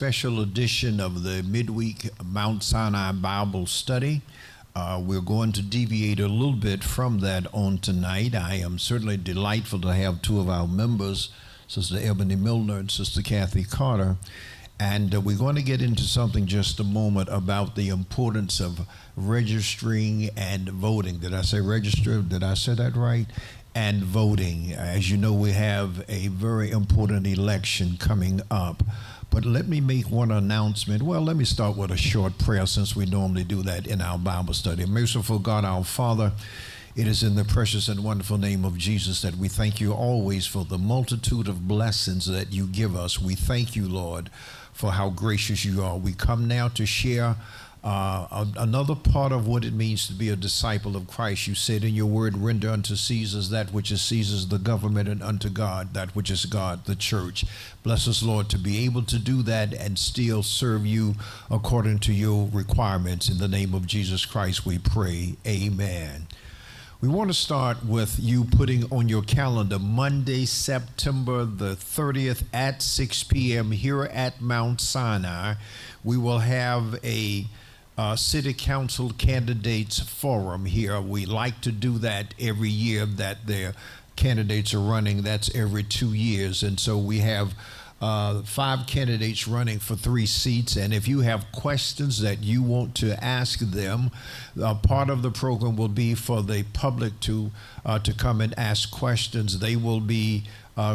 Special edition of the midweek Mount Sinai Bible study. We're going to deviate a little bit from that on tonight. I am certainly delightful to have two of our members, Sister Ebony Millner and Sister Cathy Carter. And we're going to get into something just a moment about the importance of registering and voting. Did I say register? Did I say that right? And voting. As you know, we have a very important election coming up. But let me make one announcement. Well, let me start with a short prayer since we normally do that in our Bible study. Merciful God, our Father, it is in the precious and wonderful name of Jesus that we thank you always for the multitude of blessings that you give us. We thank you, Lord, for how gracious you are. We come now to share another part of what it means to be a disciple of Christ. You said in your word, render unto Caesar that which is Caesar's, the government, and unto God that which is God, the church. Bless us, Lord, to be able to do that and still serve you according to your requirements. In the name of Jesus Christ we pray, amen. We want to start with you putting on your calendar Monday, September the 30th at 6 p.m. here at Mount Sinai. We will have a City Council Candidates Forum here. We like to do that every year that their candidates are running. That's every 2 years. And so we have 5 candidates running for 3 seats, and if you have questions that you want to ask them, part of the program will be for the public to come and ask questions. They will be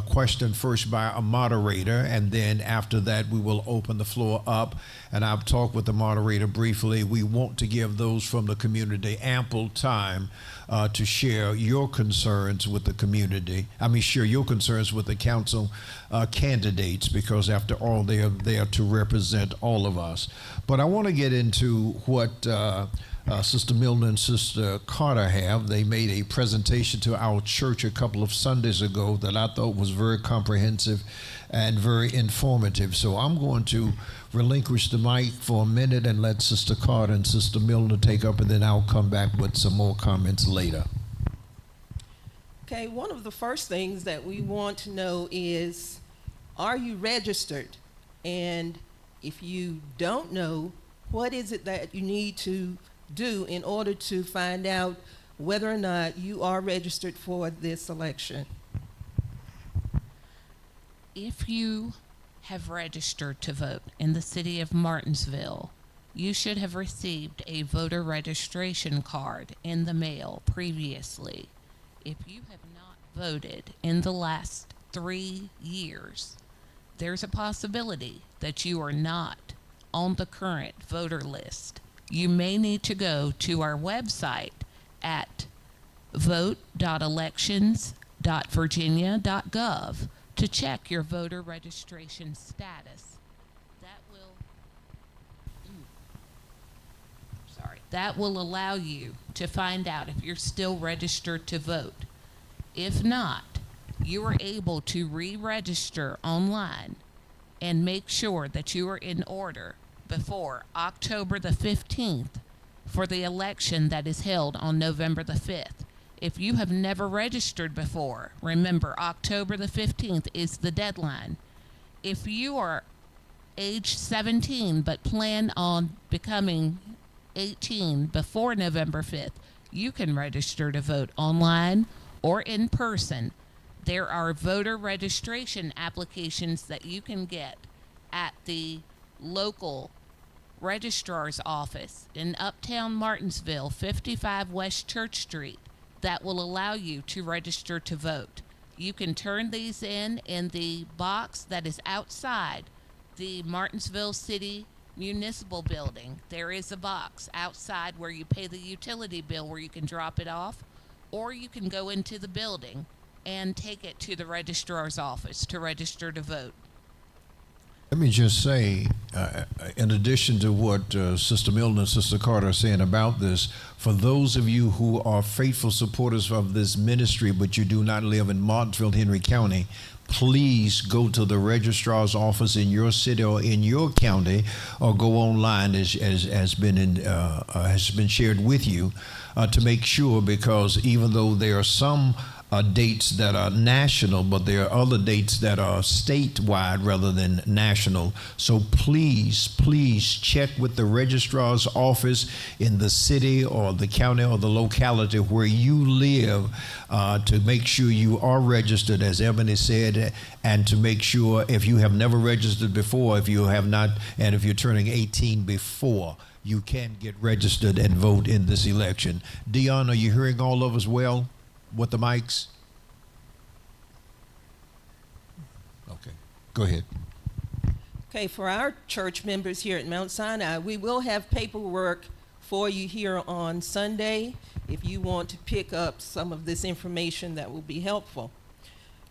questioned first by a moderator, and then after that we will open the floor up, and I've talked with the moderator briefly. We want to give those from the community ample time to share your concerns with the community. Share your concerns with the council candidates, because after all, they are there to represent all of us. But I want to get into what Sister Millner and Sister Carter have. They made a presentation to our church a couple of Sundays ago that I thought was very comprehensive and very informative. So I'm going to relinquish the mic for a minute and let Sister Carter and Sister Millner take up, and then I'll come back with some more comments later. Okay, one of the first things that we want to know is, are you registered? And if you don't know, what is it that you need to do in order to find out whether or not you are registered for this election? If you have registered to vote in the city of Martinsville, you should have received a voter registration card in the mail previously. If you have not voted in the last 3 years, there's a possibility that you are not on the current voter list. You may need to go to our website at vote.elections.virginia.gov to check your voter registration status. That will allow you to find out if you're still registered to vote. If not, you are able to re-register online and make sure that you are in order before October the 15th for the election that is held on November the 5th. If you have never registered before, remember October the 15th is the deadline. If you are age 17 but plan on becoming 18 before November 5th, you can register to vote online or in person. There are voter registration applications that you can get at the local registrar's office in Uptown Martinsville, 55 West Church Street, that will allow you to register to vote. You can turn these in the box that is outside the Martinsville City Municipal Building. There is a box outside where you pay the utility bill where you can drop it off, or you can go into the building and take it to the registrar's office to register to vote. Let me just say, in addition to what Sister Millner and Sister Carter are saying about this, for those of you who are faithful supporters of this ministry, but you do not live in Martinsville, Henry County, please go to the registrar's office in your city or in your county, or go online as has been shared with you, to make sure, because even though there are some dates that are national, but there are other dates that are statewide rather than national. So please check with the registrar's office in the city or the county or the locality where you live to make sure you are registered, as Ebony said, and to make sure if you have never registered before, if you have not, and if you're turning 18 before, you can get registered and vote in this election. Dion, are you hearing all of us well with the mics? Okay, go ahead. Okay, for our church members here at Mount Sinai, we will have paperwork for you here on Sunday if you want to pick up some of this information that will be helpful.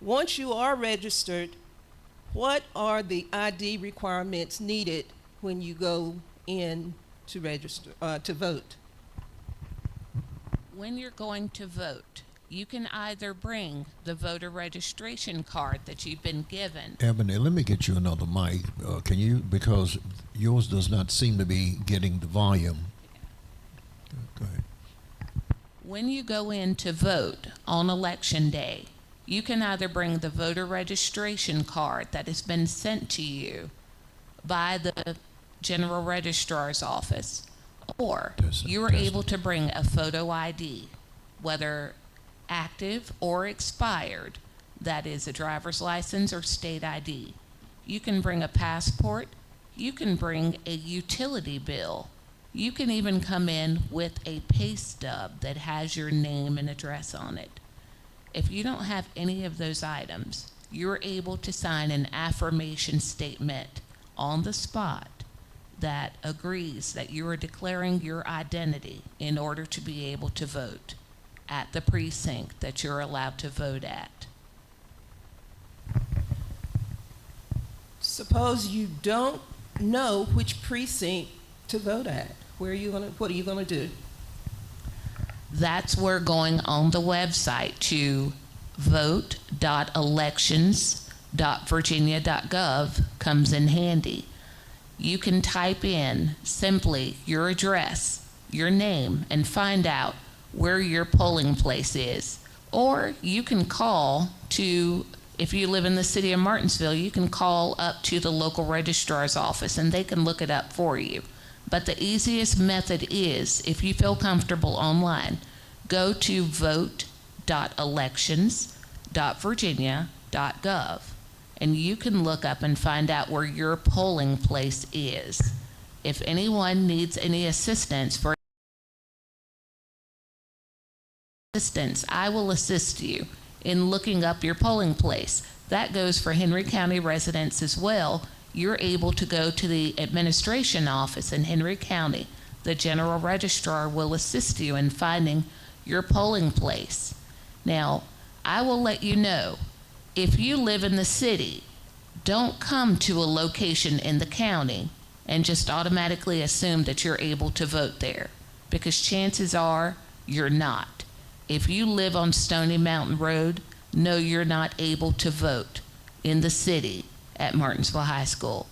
Once you are registered, what are the ID requirements needed when you go in to register, to vote? When you're going to vote, you can either bring the voter registration card that you've been given. Ebony, let me get you another mic. Can you, because yours does not seem to be getting the volume. Go ahead. When you go in to vote on election day, you can either bring the voter registration card that has been sent to you by the General Registrar's office, or you are able to bring a photo ID, whether active or expired, that is a driver's license or state ID. You can bring a passport, you can bring a utility bill, you can even come in with a pay stub that has your name and address on it. If you don't have any of those items, you're able to sign an affirmation statement on the spot that agrees that you are declaring your identity in order to be able to vote at the precinct that you're allowed to vote at. Suppose you don't know which precinct to vote at. What are you gonna do? That's where going on the website to vote.elections.virginia.gov comes in handy. You can type in simply your address, your name, and find out where your polling place is. Or you can call to, if you live in the city of Martinsville, you can call up to the local registrar's office and they can look it up for you. But the easiest method is, if you feel comfortable online, go to vote.elections.virginia.gov and you can look up and find out where your polling place is. If anyone needs any assistance, I will assist you in looking up your polling place. That goes for Henry County residents as well. You're able to go to the administration office in Henry County. The general registrar will assist you in finding your polling place. Now, I will let you know, if you live in the city, don't come to a location in the county and just automatically assume that you're able to vote there, because chances are you're not. If you live on Stony Mountain Road, no, you're not able to vote in the city at Martinsville High School.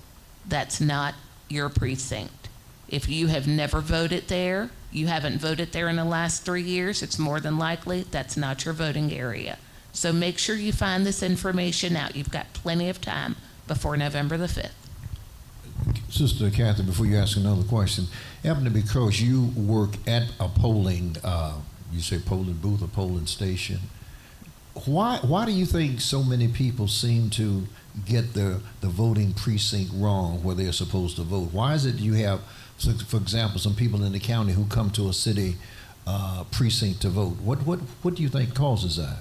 That's not your precinct. If you have never voted there, you haven't voted there in the last 3 years, it's more than likely that's not your voting area. So make sure you find this information out. You've got plenty of time before November the 5th. Sister Cathy, before you ask another question, Ebony, because you work at a polling, you say polling booth or polling station, why do you think so many people seem to get the voting precinct wrong where they're supposed to vote? Why is it you have, for example, some people in the county who come to a city precinct to vote? What do you think causes that?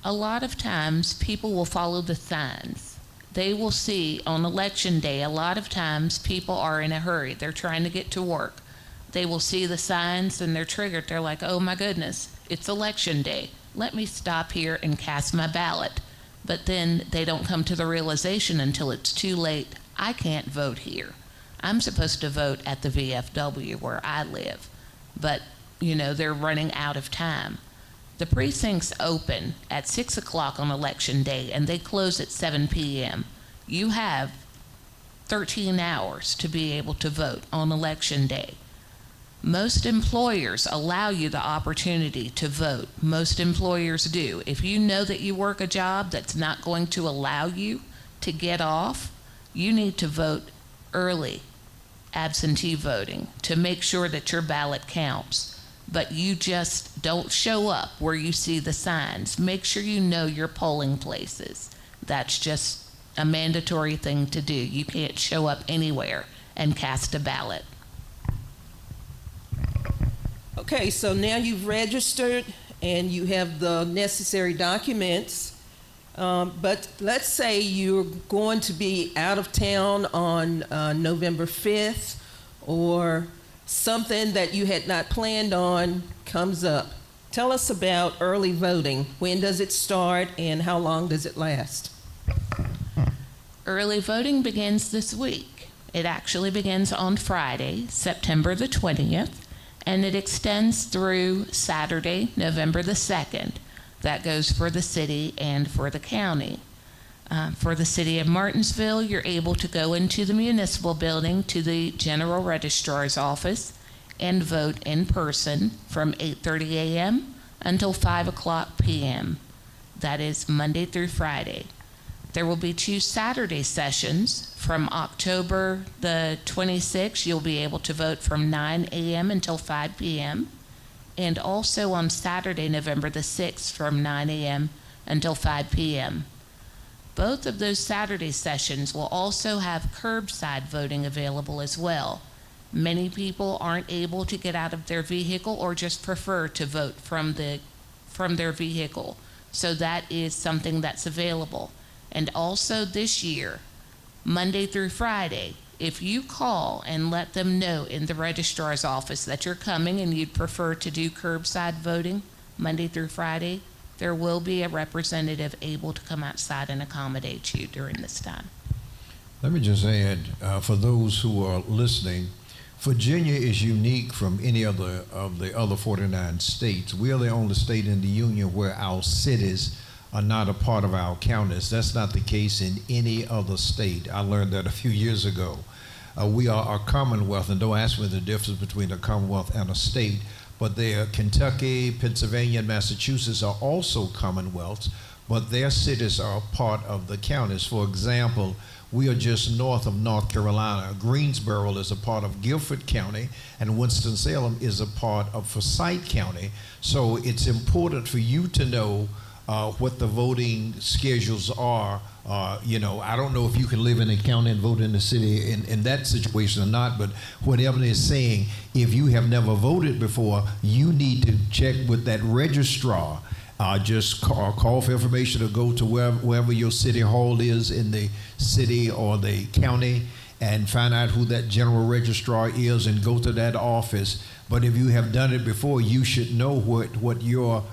A lot of times people will follow the signs. They will see on election day, a lot of times people are in a hurry. They're trying to get to work. They will see the signs and they're triggered. They're like, oh my goodness, it's election day. Let me stop here and cast my ballot. But then they don't come to the realization until it's too late. I can't vote here. I'm supposed to vote at the VFW where I live. But, you know, they're running out of time. The precincts open at 6 o'clock on election day and they close at 7 p.m. You have 13 hours to be able to vote on election day. Most employers allow you the opportunity to vote. Most employers do. If you know that you work a job that's not going to allow you to get off, you need to vote early, absentee voting, to make sure that your ballot counts. But you just don't show up where you see the signs. Make sure you know your polling places. That's just a mandatory thing to do. You can't show up anywhere and cast a ballot. Okay, so now you've registered and you have the necessary documents, but let's say you're going to be out of town on November 5th, or something that you had not planned on comes up. Tell us about early voting. When does it start and how long does it last? Early voting begins this week. It actually begins on Friday, September the 20th, and it extends through Saturday, November the 2nd. That goes for the city and for the county. For the city of Martinsville, you're able to go into the municipal building to the general registrar's office and vote in person from 8:30 a.m. until 5 o'clock p.m. That is Monday through Friday. There will be 2 Saturday sessions. From October the 26th, you'll be able to vote from 9 a.m. until 5 p.m. And also on Saturday, November the 6th, from 9 a.m. until 5 p.m. Both of those Saturday sessions will also have curbside voting available as well. Many people aren't able to get out of their vehicle or just prefer to vote from their vehicle. So that is something that's available. And also this year, Monday through Friday, if you call and let them know in the registrar's office that you're coming and you'd prefer to do curbside voting Monday through Friday, there will be a representative able to come outside and accommodate you during this time. Let me just add, for those who are listening, Virginia is unique from any other of the other 49 states. We are the only state in the union where our cities are not a part of our counties. That's not the case in any other state. I learned that a few years ago. We are a commonwealth, and don't ask me the difference between a commonwealth and a state, but Kentucky, Pennsylvania, and Massachusetts are also commonwealths, but their cities are a part of the counties. For example, we are just north of North Carolina. Greensboro is a part of Guilford County, and Winston-Salem is a part of Forsyth County. So it's important for you to know what the voting schedules are. I don't know if you can live in a county and vote in the city in that situation or not, but what Ebony is saying, if you have never voted before, you need to check with that registrar. Just call for information or go to wherever your city hall is in the city or the county and find out who that general registrar is and go to that office. But if you have done it before, you should know what your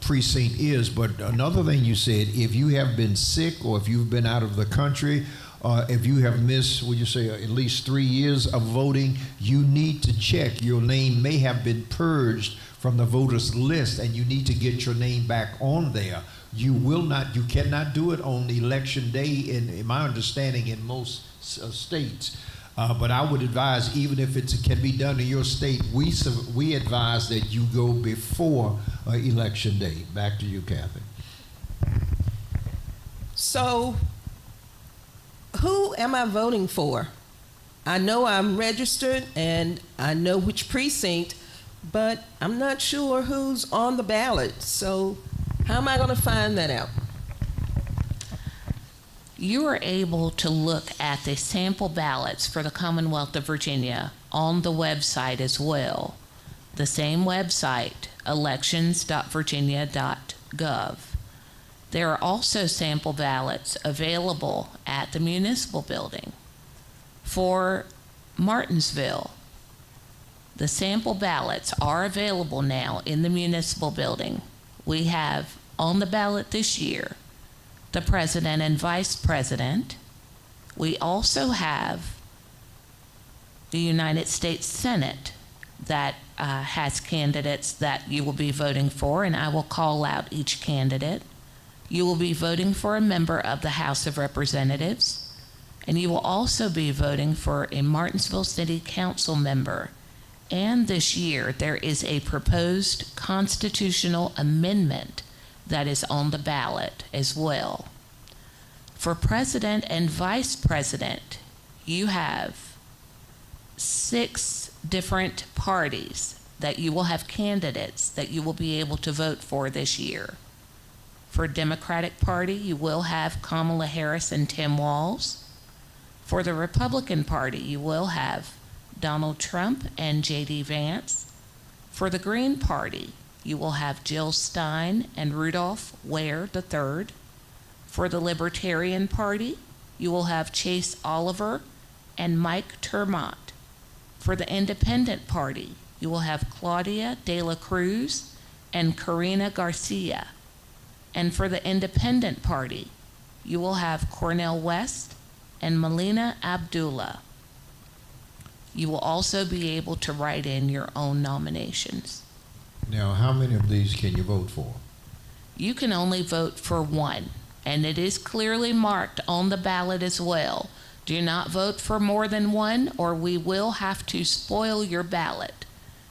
precinct is. But another thing you said, if you have been sick or if you've been out of the country, if you have missed, would you say, at least 3 years of voting, you need to check. Your name may have been purged from the voters list, and you need to get your name back on there. You cannot do it on election day, in my understanding, in most states. But I would advise, even if it can be done in your state, we advise that you go before election day. Back to you, Cathy. So, who am I voting for? I know I'm registered and I know which precinct, but I'm not sure who's on the ballot. So, how am I going to find that out? You are able to look at the sample ballots for the Commonwealth of Virginia on the website as well. The same website, elections.virginia.gov. There are also sample ballots available at the municipal building. For Martinsville, the sample ballots are available now in the municipal building. We have on the ballot this year the president and vice president. We also have the United States Senate that has candidates that you will be voting for, and I will call out each candidate. You will be voting for a member of the House of Representatives, and you will also be voting for a Martinsville City Council member And this year, there is a proposed constitutional amendment that is on the ballot as well. For president and vice president, you have 6 different parties that you will have candidates that you will be able to vote for this year. For Democratic Party, you will have Kamala Harris and Tim Walz. For the Republican Party, you will have Donald Trump and J.D. Vance. For the Green Party, you will have Jill Stein and Rudolph Ware III. For the Libertarian Party, you will have Chase Oliver and Mike Termott. For the Independent Party, you will have Claudia De La Cruz and Karina Garcia. And for the Independent Party, you will have Cornel West and Melina Abdullah. You will also be able to write in your own nominations. Now, how many of these can you vote for? You can only vote for one, and it is clearly marked on the ballot as well. Do not vote for more than one, or we will have to spoil your ballot.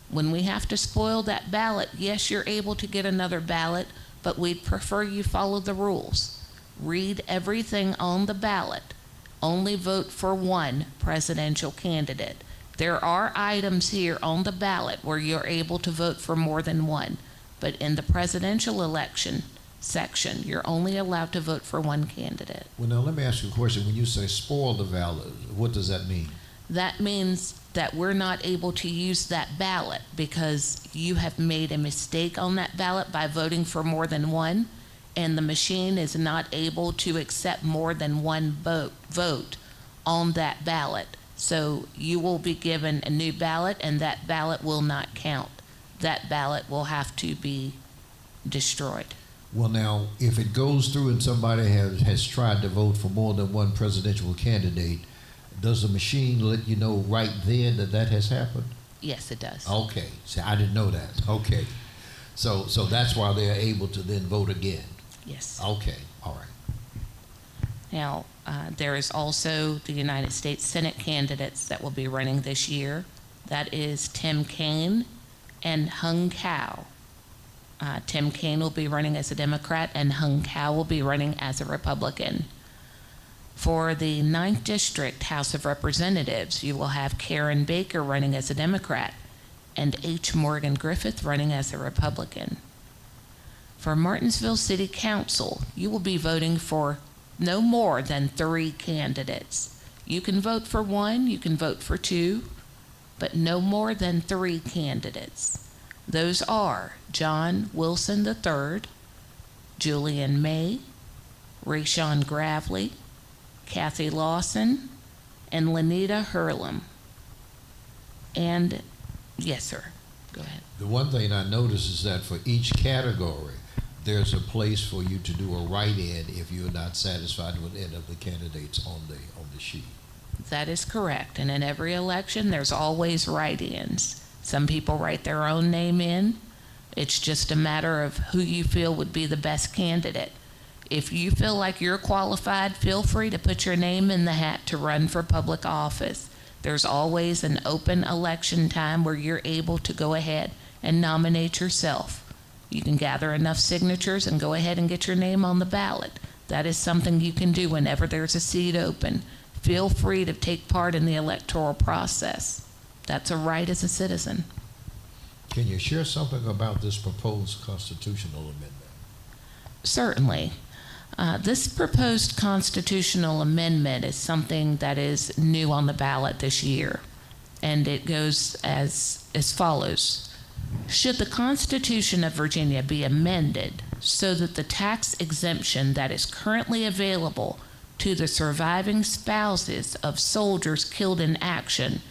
When we have to spoil that ballot, yes, you're able to get another ballot, but we'd prefer you follow the rules. Read everything on the ballot. Only vote for one presidential candidate. There are items here on the ballot where you're able to vote for more than one, but in the presidential election section, you're only allowed to vote for one candidate. Well, now let me ask you a question. When you say spoil the ballot, what does that mean? That means that we're not able to use that ballot because you have made a mistake on that ballot by voting for more than one, and the machine is not able to accept more than one vote on that ballot. So you will be given a new ballot, and that ballot will not count. That ballot will have to be destroyed. Well, now, if it goes through and somebody has tried to vote for more than one presidential candidate, does the machine let you know right then that that has happened? Yes, it does. Okay. See, I didn't know that. Okay. So that's why they're able to then vote again. Yes. Okay. All right. Now, there is also the United States Senate candidates that will be running this year. That is Tim Kaine and Hung Cao. Tim Kaine will be running as a Democrat, and Hung Cao will be running as a Republican. For the 9th District House of Representatives, you will have Karen Baker running as a Democrat and H. Morgan Griffith running as a Republican. For Martinsville City Council, you will be voting for no more than 3 candidates. You can vote for one, you can vote for 2, but no more than 3 candidates. Those are John Wilson III, Julian May, Rayshawn Gravely, Cathy Lawson, and Lenita Hurlem. And, yes, sir, go ahead. The one thing I noticed is that for each category, there's a place for you to do a write-in if you're not satisfied with any of the candidates on the sheet. That is correct. And in every election, there's always write-ins. Some people write their own name in. It's just a matter of who you feel would be the best candidate. If you feel like you're qualified, feel free to put your name in the hat to run for public office. There's always an open election time where you're able to go ahead and nominate yourself. You can gather enough signatures and go ahead and get your name on the ballot. That is something you can do whenever there's a seat open. Feel free to take part in the electoral process. That's a right as a citizen. Can you share something about this proposed constitutional amendment? Certainly. This proposed constitutional amendment is something that is new on the ballot this year, and it goes as follows. Should the Constitution of Virginia be amended so that the tax exemption that is currently available to the surviving spouses of soldiers killed in action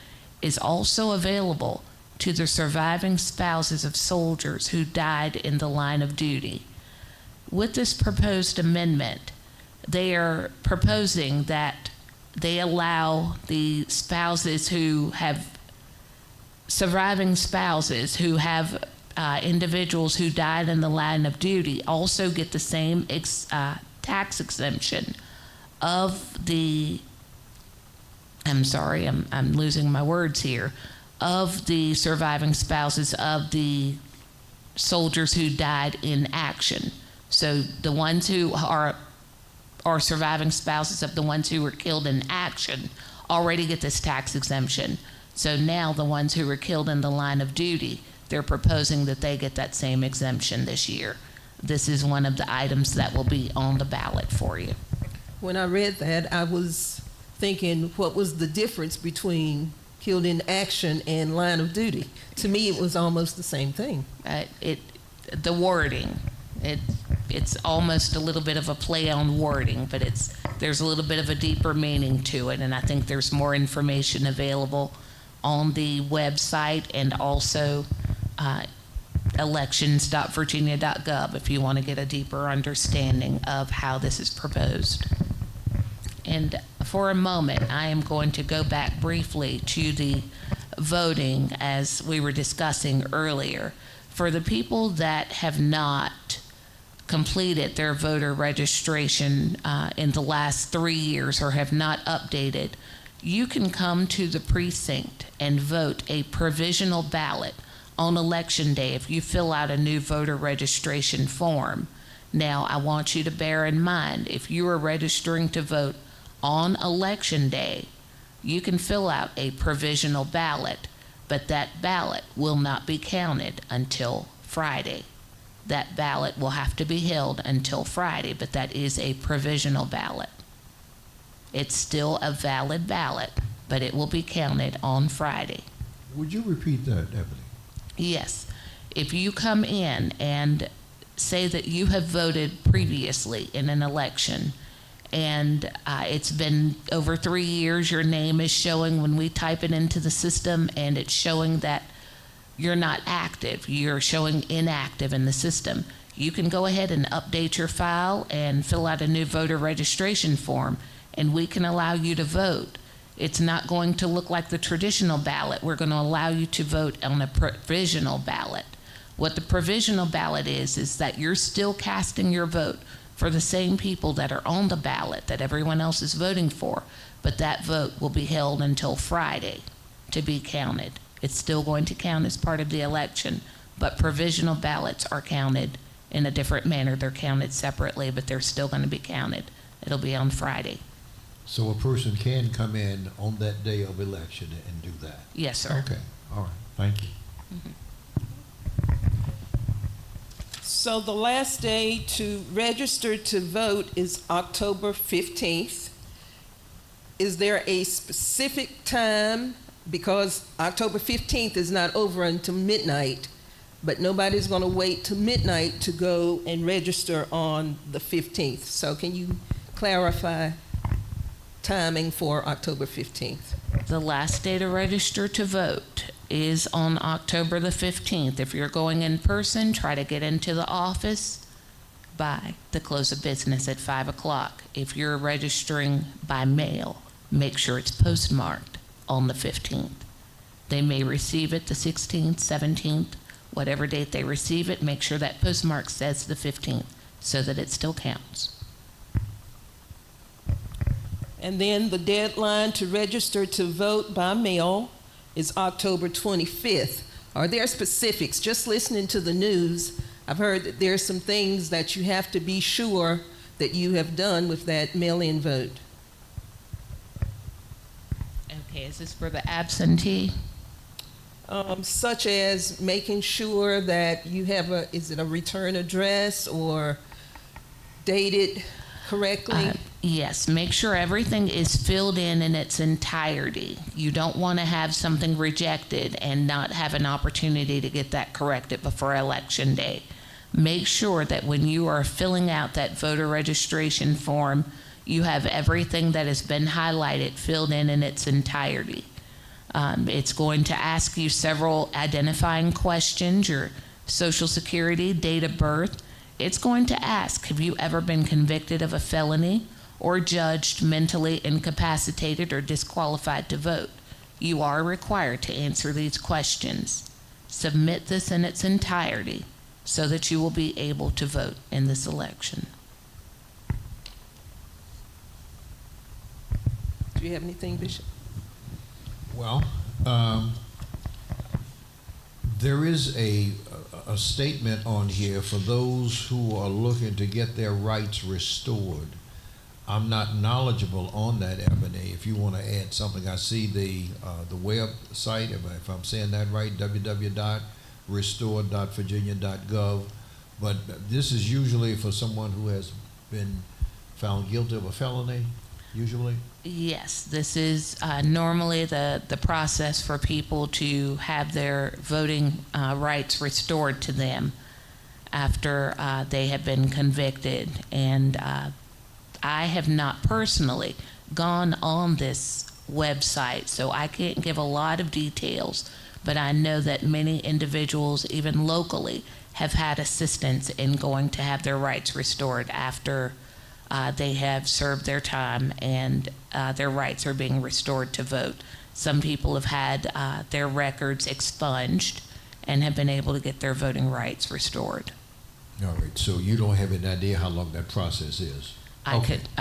is also available to the surviving spouses of soldiers who died in the line of duty? With this proposed amendment, they are proposing that they allow the spouses who have surviving spouses who have individuals who died in the line of duty also get the same tax exemption of the, I'm sorry, I'm losing my words here, of the surviving spouses of the soldiers who died in action. So the ones who are surviving spouses of the ones who were killed in action already get this tax exemption. So now the ones who were killed in the line of duty, they're proposing that they get that same exemption this year. This is one of the items that will be on the ballot for you. When I read that, I was thinking, what was the difference between killed in action and line of duty? To me, it was almost the same thing. The wording, it's almost a little bit of a play on wording, but there's a little bit of a deeper meaning to it, and I think there's more information available on the website and also elections.virginia.gov if you want to get a deeper understanding of how this is proposed. And for a moment, I am going to go back briefly to the voting as we were discussing earlier. For the people that have not completed their voter registration in the last 3 years or have not updated, you can come to the precinct and vote a provisional ballot on election day if you fill out a new voter registration form. Now, I want you to bear in mind, if you are registering to vote on election day, you can fill out a provisional ballot, but that ballot will not be counted until Friday. That ballot will have to be held until Friday, but that is a provisional ballot. It's still a valid ballot, but it will be counted on Friday. Would you repeat that, Ebony? Yes. If you come in and say that you have voted previously in an election and it's been over 3 years, your name is showing when we type it into the system and it's showing that you're not active, you're showing inactive in the system, you can go ahead and update your file and fill out a new voter registration form, and we can allow you to vote. It's not going to look like the traditional ballot. We're going to allow you to vote on a provisional ballot. What the provisional ballot is that you're still casting your vote for the same people that are on the ballot that everyone else is voting for, but that vote will be held until Friday to be counted. It's still going to count as part of the election, but provisional ballots are counted in a different manner. They're counted separately, but they're still going to be counted. It'll be on Friday. So a person can come in on that day of election and do that? Yes, sir. Okay, all right, thank you. So the last day to register to vote is October 15th. Is there a specific time? Because October 15th is not over until midnight, but nobody's going to wait till midnight to go and register on the 15th. So can you clarify timing for October 15th? The last day to register to vote is on October the 15th. If you're going in person, try to get into the office by the close of business at 5 o'clock. If you're registering by mail, make sure it's postmarked on the 15th. They may receive it the 16th, 17th, whatever date they receive it, make sure that postmark says the 15th so that it still counts. And then the deadline to register to vote by mail is October 25th. Are there specifics? Just listening to the news, I've heard that there's some things that you have to be sure that you have done with that mail-in vote. Okay, is this for the absentee? Such as making sure that you have is it a return address or dated correctly? Yes, make sure everything is filled in its entirety. You don't want to have something rejected and not have an opportunity to get that corrected before Election Day. Make sure that when you are filling out that voter registration form, you have everything that has been highlighted filled in its entirety. It's going to ask you several identifying questions, your social security, date of birth. It's going to ask, have you ever been convicted of a felony or judged mentally incapacitated or disqualified to vote? You are required to answer these questions. Submit this in its entirety so that you will be able to vote in this election. Do you have anything, Bishop? Well, There is a statement on here for those who are looking to get their rights restored. I'm not knowledgeable on that, Ebony. If you want to add something, I see the website, if I'm saying that right, www.restore.virginia.gov. But this is usually for someone who has been found guilty of a felony, usually? Yes, this is normally the process for people to have their voting rights restored to them after they have been convicted. And I have not personally gone on this website, so I can't give a lot of details, but I know that many individuals, even locally, have had assistance in going to have their rights restored after they have served their time and their rights are being restored to vote. Some people have had their records expunged and have been able to get their voting rights restored. All right, so you don't have an idea how long that process is? I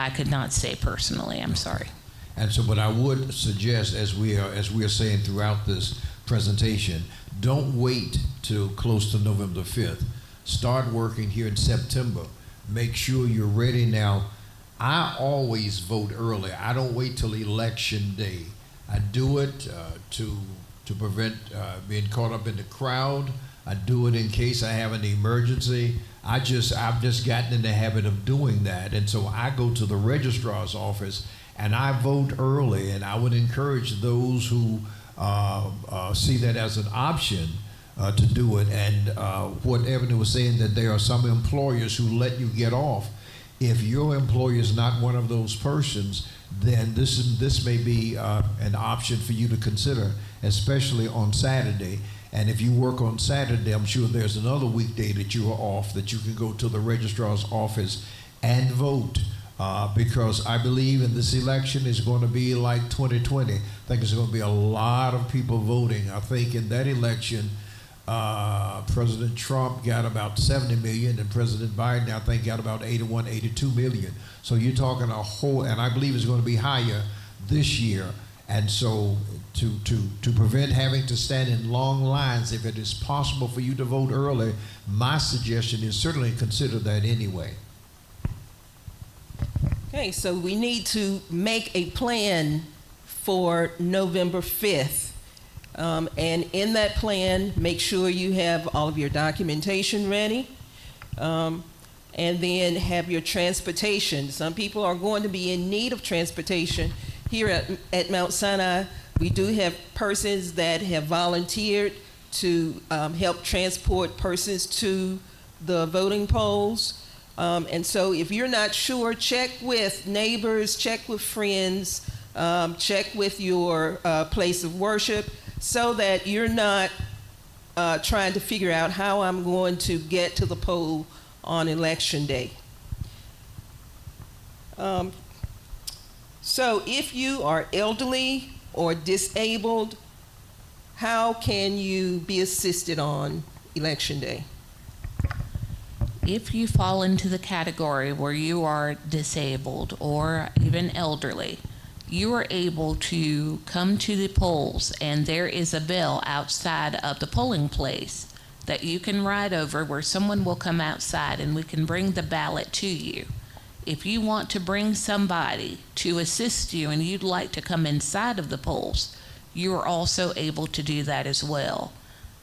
could not say personally, I'm sorry. And so, but I would suggest, as we are saying throughout this presentation, don't wait till close to November 5th. Start working here in September. Make sure you're ready now. I always vote early. I don't wait till election day. I do it to prevent being caught up in the crowd. I do it in case I have an emergency. I've just gotten in the habit of doing that, and so I go to the registrar's office and I vote early. And I would encourage those who see that as an option to do it. And what Ebony was saying, that there are some employers who let you get off. If your employer is not one of those persons, then this may be an option for you to consider, especially on Saturday. And if you work on Saturday, I'm sure there's another weekday that you are off that you can go to the registrar's office and vote. Because I believe in this election is going to be like 2020. I think there's going to be a lot of people voting. I think in that election, President Trump got about 70 million, and President Biden, I think, got about 81, 82 million. So you're talking a whole, and I believe it's going to be higher this year. And so to prevent having to stand in long lines, if it is possible for you to vote early, my suggestion is certainly consider that anyway. Okay, so we need to make a plan for November 5th. And in that plan, make sure you have all of your documentation ready. And then have your transportation. Some people are going to be in need of transportation. Here at Mount Sinai, we do have persons that have volunteered to help transport persons to the voting polls. And so if you're not sure, check with neighbors, check with friends, check with your place of worship, so that you're not trying to figure out how I'm going to get to the poll on election day. So if you are elderly or disabled, how can you be assisted on election day? If you fall into the category where you are disabled or even elderly, you are able to come to the polls, and there is a bell outside of the polling place that you can ride over, where someone will come outside and we can bring the ballot to you. If you want to bring somebody to assist you and you'd like to come inside of the polls, you are also able to do that as well.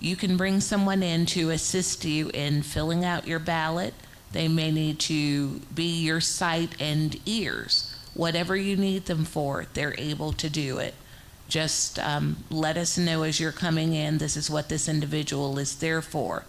You can bring someone in to assist you in filling out your ballot. They may need to be your sight and ears. Whatever you need them for, they're able to do it. Just let us know as you're coming in, this is what this individual is there for.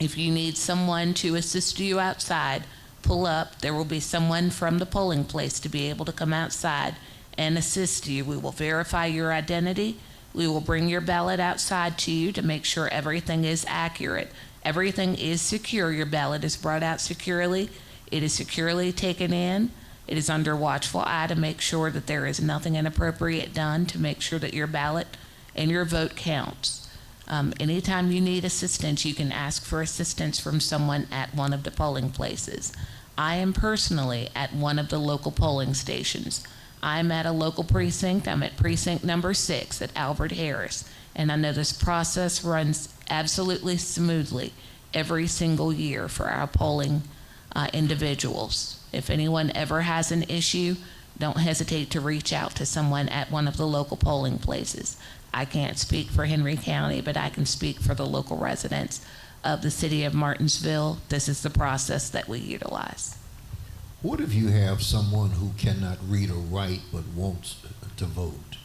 If you need someone to assist you outside, pull up. There will be someone from the polling place to be able to come outside and assist you. We will verify your identity. We will bring your ballot outside to you to make sure everything is accurate. Everything is secure. Your ballot is brought out securely. It is securely taken in. It is under watchful eye to make sure that there is nothing inappropriate done, to make sure that your ballot and your vote counts. Anytime you need assistance, you can ask for assistance from someone at one of the polling places. I am personally at one of the local polling stations. I'm at a local precinct. I'm at precinct number 6 at Albert Harris. And I know this process runs absolutely smoothly every single year for our polling individuals. If anyone ever has an issue, don't hesitate to reach out to someone at one of the local polling places. I can't speak for Henry County, but I can speak for the local residents of the city of Martinsville. This is the process that we utilize. What if you have someone who cannot read or write but wants to vote?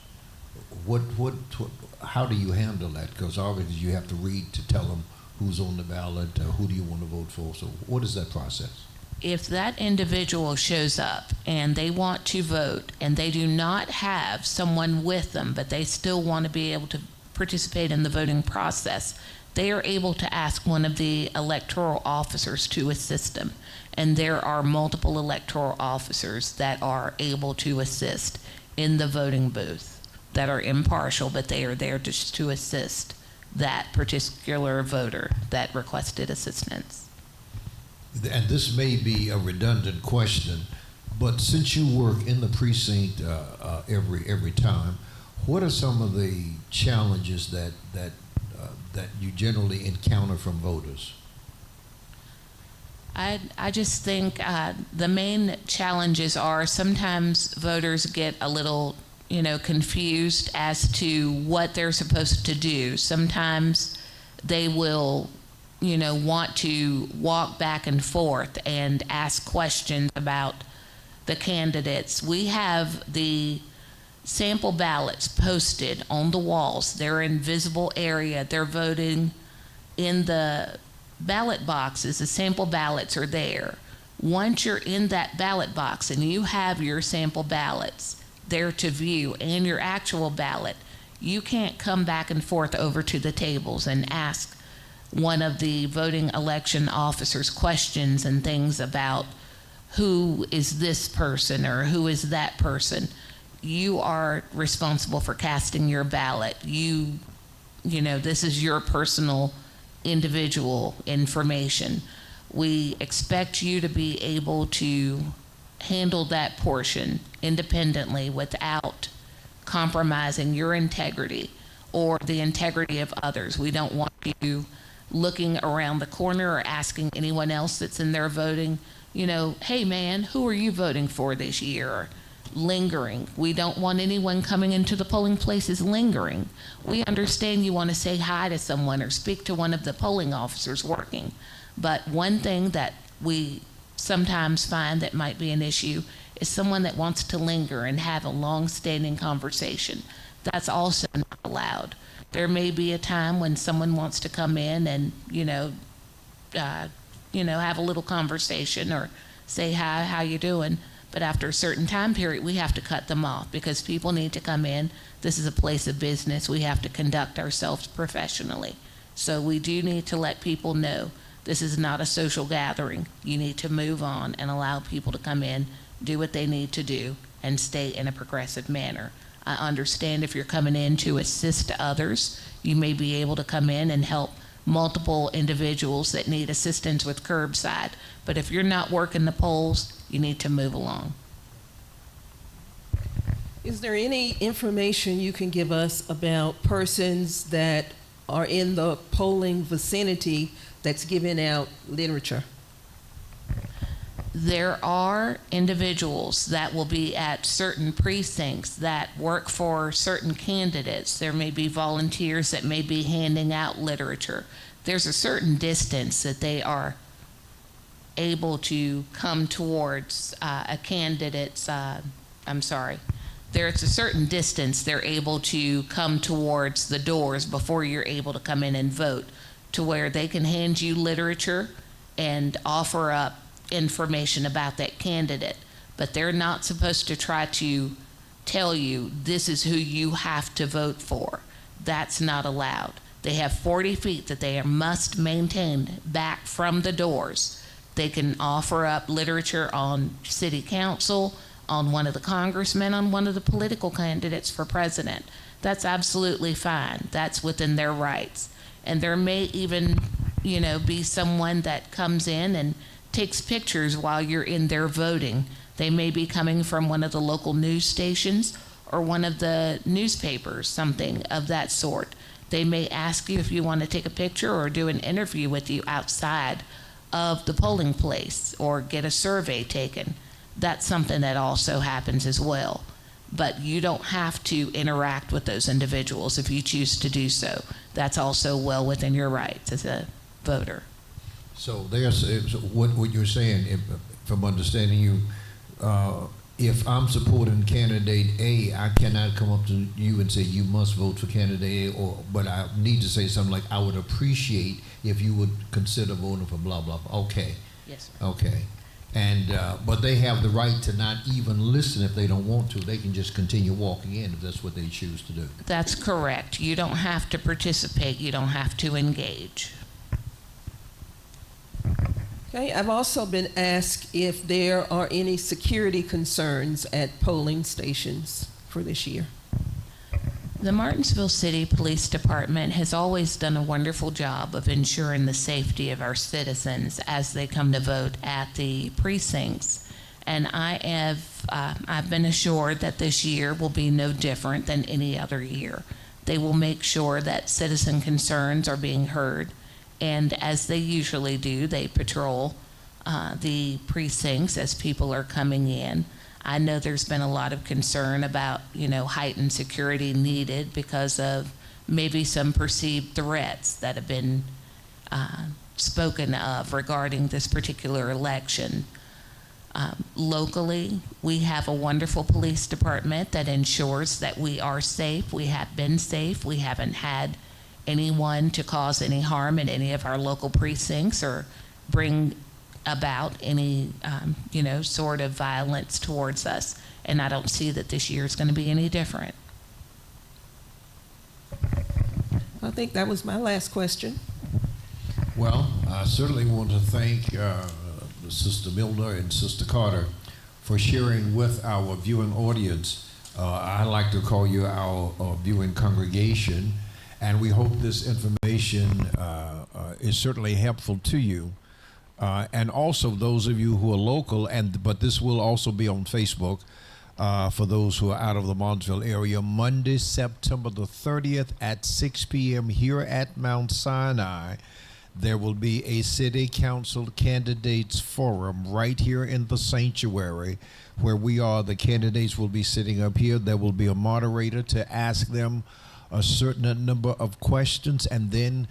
How do you handle that? Because obviously you have to read to tell them who's on the ballot, who do you want to vote for. So what is that process? If that individual shows up and they want to vote and they do not have someone with them, but they still want to be able to participate in the voting process, they are able to ask one of the electoral officers to assist them. And there are multiple electoral officers that are able to assist in the voting booth that are impartial, but they are there just to assist that particular voter that requested assistance. And this may be a redundant question, but since you work in the precinct every time, what are some of the challenges that you generally encounter from voters? I just think the main challenges are sometimes voters get a little, confused as to what they're supposed to do. Sometimes they will, want to walk back and forth and ask questions about the candidates. We have the sample ballots posted on the walls. They're in visible area. They're voting in the ballot boxes. The sample ballots are there. Once you're in that ballot box and you have your sample ballots there to view and your actual ballot, you can't come back and forth over to the tables and ask one of the voting election officers questions and things about who is this person or who is that person. You are responsible for casting your ballot. This is your personal individual information. We expect you to be able to handle that portion independently without compromising your integrity or the integrity of others. We don't want you looking around the corner or asking anyone else that's in there voting, hey man, who are you voting for this year? Or lingering. We don't want anyone coming into the polling places lingering. We understand you want to say hi to someone or speak to one of the polling officers working. But one thing that we sometimes find that might be an issue is someone that wants to linger and have a long-standing conversation. That's also not allowed. There may be a time when someone wants to come in and, have a little conversation or say hi, how you doing? But after a certain time period, we have to cut them off because people need to come in. This is a place of business. We have to conduct ourselves professionally. So we do need to let people know this is not a social gathering. You need to move on and allow people to come in, do what they need to do, and stay in a progressive manner. I understand if you're coming in to assist others, you may be able to come in and help multiple individuals that need assistance with curbside. But if you're not working the polls, you need to move along. Is there any information you can give us about persons that are in the polling vicinity that's giving out literature? There are individuals that will be at certain precincts that work for certain candidates. There may be volunteers that may be handing out literature. There's a certain distance that they are able to come towards a candidate's, there's a certain distance they're able to come towards the doors before you're able to come in and vote, to where they can hand you literature and offer up information about that candidate, but they're not supposed to try to tell you this is who you have to vote for. That's not allowed. They have 40 feet that they must maintain back from the doors. They can offer up literature on city council, on one of the congressmen, on one of the political candidates for president. That's absolutely fine. That's within their rights. And there may even, be someone that comes in and takes pictures while you're in there voting. They may be coming from one of the local news stations or one of the newspapers, something of that sort. They may ask you if you want to take a picture or do an interview with you outside of the polling place or get a survey taken. That's something that also happens as well. But you don't have to interact with those individuals if you choose to do so. That's also well within your rights as a voter. So there's so what you're saying, if I'm understanding you, if I'm supporting candidate A, I cannot come up to you and say you must vote for candidate A, but I need to say something like, I would appreciate if you would consider voting for blah blah. Okay. Yes, sir. Okay. And but they have the right to not even listen if they don't want to. They can just continue walking in if that's what they choose to do. That's correct. You don't have to participate. You don't have to engage. Okay, I've also been asked if there are any security concerns at polling stations for this year. The Martinsville City Police Department has always done a wonderful job of ensuring the safety of our citizens as they come to vote at the precincts. And I've been assured that this year will be no different than any other year. They will make sure that citizen concerns are being heard. And as they usually do, they patrol the precincts as people are coming in. I know there's been a lot of concern about, heightened security needed because of maybe some perceived threats that have been spoken of regarding this particular election. Locally, we have a wonderful police department that ensures that we are safe. We have been safe. We haven't had anyone to cause any harm in any of our local precincts or bring about any, sort of violence towards us. And I don't see that this year is going to be any different. I think that was my last question. Well, I certainly want to thank Sister Millner and Sister Carter for sharing with our viewing audience. I like to call you our viewing congregation, and we hope this information is certainly helpful to you. And also those of you who are local, but this will also be on Facebook for those who are out of the Martinsville area. Monday, September the 30th at 6 p.m. here at Mount Sinai, there will be a City Council Candidates Forum right here in the sanctuary where the candidates will be sitting up here. There will be a moderator to ask them a certain number of questions, and then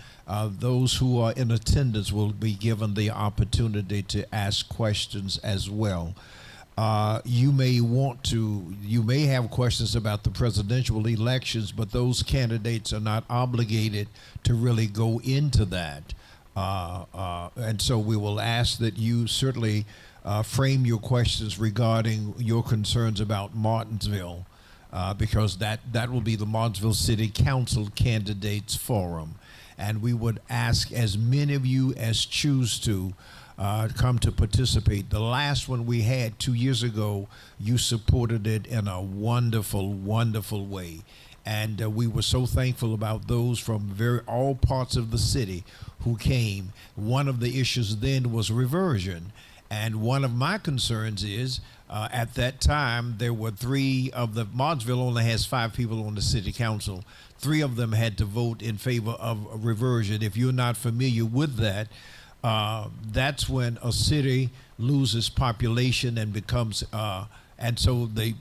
those who are in attendance will be given the opportunity to ask questions as well. You may have questions about the presidential elections, but those candidates are not obligated to really go into that. And so we will ask that you certainly frame your questions regarding your concerns about Martinsville. Because that will be the Martinsville City Council Candidates Forum. And we would ask as many of you as choose to come to participate. The last one we had 2 years ago, you supported it in a wonderful, wonderful way. And we were so thankful about those from all parts of the city who came. One of the issues then was reversion. And one of my concerns is, at that time, there were Martinsville only has 5 people on the city council. 3 of them had to vote in favor of reversion. If you're not familiar with that, that's when a city loses population and becomes, and so the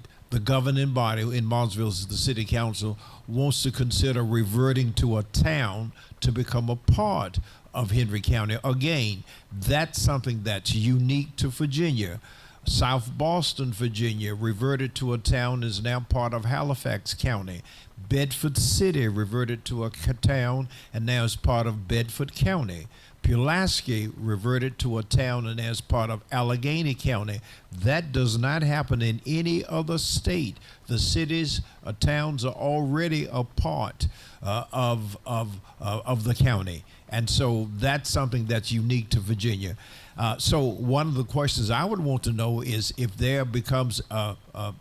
governing body in Martinsville, the city council, wants to consider reverting to a town to become a part of Henry County. Again, that's something that's unique to Virginia. South Boston, Virginia, reverted to a town, is now part of Halifax County. Bedford City reverted to a town and now is part of Bedford County. Pulaski reverted to a town and as part of Allegheny County. That does not happen in any other state. The cities, towns are already a part of the county. And so that's something that's unique to Virginia. So one of the questions I would want to know is if there becomes a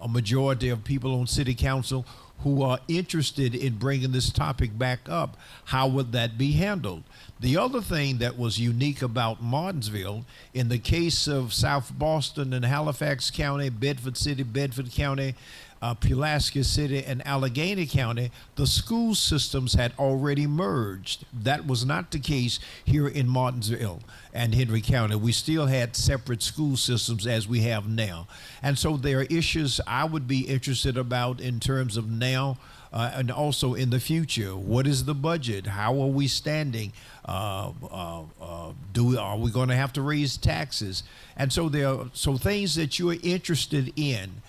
majority of people on city council who are interested in bringing this topic back up, how would that be handled? The other thing that was unique about Martinsville, in the case of South Boston and Halifax County, Bedford City, Bedford County, Pulaski City and Allegheny County, the school systems had already merged. That was not the case here in Martinsville and Henry County. We still had separate school systems as we have now. And so there are issues I would be interested about in terms of now and also in the future. What is the budget? How are we standing? Are we going to have to raise taxes? And so there are things that you're interested in.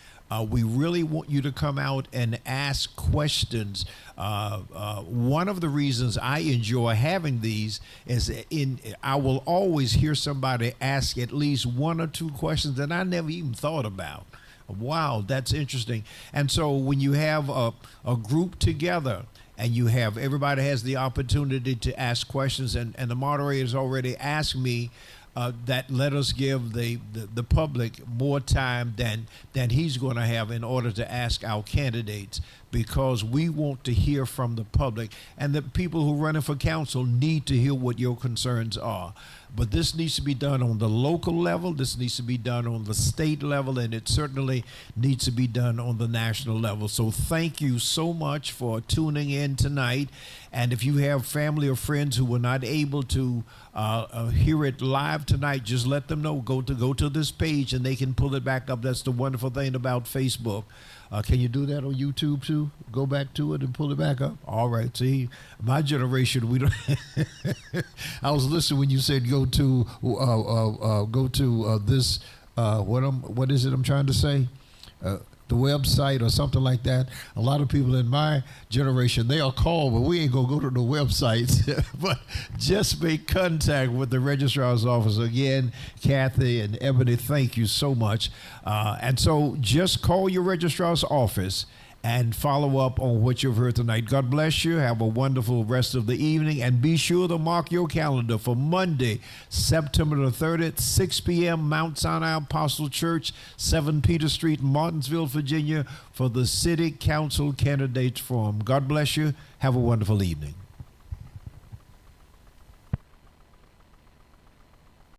We really want you to come out and ask questions. One of the reasons I enjoy having these is I will always hear somebody ask at least one or two questions that I never even thought about. Wow, that's interesting. And so when you have a group together and you have everybody has the opportunity to ask questions, and the moderators already asked me that let us give the public more time than he's going to have in order to ask our candidates, because we want to hear from the public, and the people who are running for council need to hear what your concerns are. But this needs to be done on the local level, this needs to be done on the state level, and it certainly needs to be done on the national level. So thank you so much for tuning in tonight. And if you have family or friends who were not able to hear it live tonight, just let them know. Go to this page and they can pull it back up. That's the wonderful thing about Facebook. Can you do that on YouTube too? Go back to it and pull it back up. All right. See, my generation, we don't. I was listening when you said go to this. What is it? I'm trying to say. The website or something like that. A lot of people in my generation, they'll call, but we ain't gonna go to the websites. But just make contact with the registrar's office. Again, Cathy and Ebony, thank you so much. And so just call your registrar's office and follow up on what you've heard tonight. God bless you. Have a wonderful rest of the evening. And be sure to mark your calendar for Monday, September the 30th, 6 p.m., Mount Sinai Apostle Church, 7 Peter Street, Martinsville, Virginia, for the City Council Candidates Forum. God bless you. Have a wonderful evening.